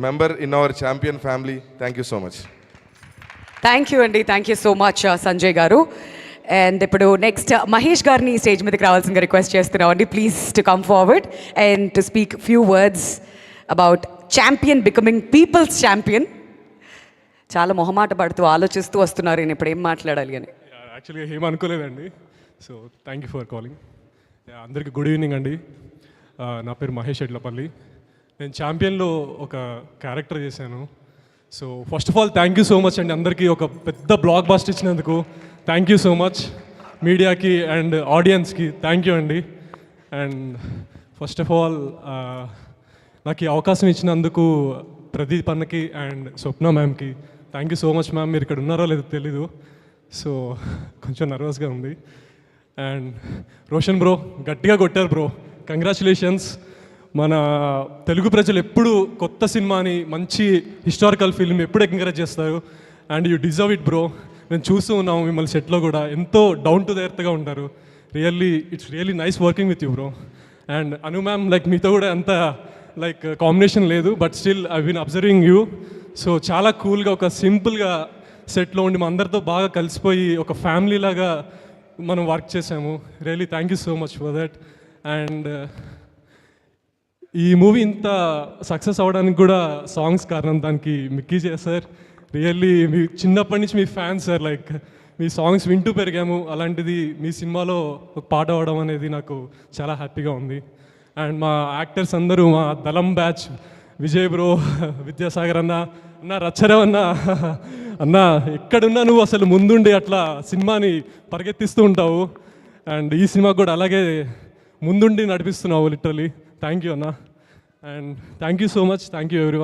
member in our champion family. Thank you so much. Thank you అండి, thank you so much Sanjay garu. And ఇప్పుడు next Mahesh గారిని stage మీదకి రావాల్సిందిగా request చేస్తున్నాం అండి. Please to come forward and to speak few words about champion becoming people's champion. చాలా మొహమాట పడుతూ ఆలోచిస్తూ వస్తున్నారు నేను ఇప్పుడు ఏం మాట్లాడాలి అని. యాక్చువల్గా ఏం అనుకోలేదండి. So thank you for calling. అందరికీ గుడ్ ఈవినింగ్ అండి. నా పేరు మహేష్ ఎడ్లపల్లి. నేను ఛాంపియన్లో ఒక క్యారెక్టర్ చేశాను. So first of all thank you so much అండి అందరికీ. ఒక పెద్ద బ్లాక్ బాస్ట్ ఇచ్చినందుకు థ్యాంక్ యూ సో మచ్. మీడియాకి అండ్ ఆడియన్స్కి థ్యాంక్ యూ అండి. అండ్ ఫస్ట్ ఆఫ్ ఆల్ నాకు ఈ అవకాశం ఇచ్చినందుకు ప్రదీప్ అన్నకి అండ్ స్వప్న మ్యామ్కి thank you so much ma'am. మీరు ఇక్కడ ఉన్నారో లేదో తెలీదు, సో కొంచెం నర్వస్గా ఉంది. అండ్ రోషన్ బ్రో గట్టిగా కొట్టారు బ్రో, కంగ్రాచులేషన్స్. మన తెలుగు ప్రజలు ఎప్పుడు కొత్త సినిమాని మంచి హిస్టారికల్ ఫిల్మ్ ఎప్పుడు ఎంకరేజ్ చేస్తారు and you deserve it bro. నేను చూస్తూ ఉన్నాము మిమ్మల్ని సెట్లో కూడా ఎంతో డౌన్ టు ఎర్త్గా ఉంటారు. It's really nice working with you bro. And Anu ma'am like మీతో కూడా అంత లైక్ కాంబినేషన్ లేదు, but still I been observing you. So చాలా కూల్గా ఒక సింపుల్గా సెట్లో ఉండి మా అందరితో బాగా కలిసిపోయి ఒక ఫ్యామిలీ లాగా మనం వర్క్ చేసాము. Really thank you so much for that. And ఈ మూవీ ఇంత సక్సెస్ అవ్వడానికి కూడా సాంగ్స్ కారణం. దానికి మిక్కీ సార్ రియల్లీ మీ చిన్నప్పటి నుంచి మీ ఫ్యాన్స్ సార్, లైక్ మీ సాంగ్స్ వింటూ పెరిగాము. అలాంటిది మీ సినిమాలో ఒక పాట అవ్వడం అనేది నాకు చాలా హ్యాపీగా ఉంది. అండ్ మా యాక్టర్స్ అందరూ మా దళం బ్యాచ్, విజయ్ బ్రో, విద్యాసాగర్ అన్న రచ్చరావ్ అన్న ఎక్కడున్నా నువ్వు అసలు ముందుండి అట్లా సినిమాని పరిగెత్తిస్తూ ఉంటావు. అండ్ ఈ సినిమాకి కూడా అలాగే ముందుండి నడిపిస్తున్నావు లిటరలీ. థ్యాంక్ యూ అన్న. And thank you so much. Thank you everyone.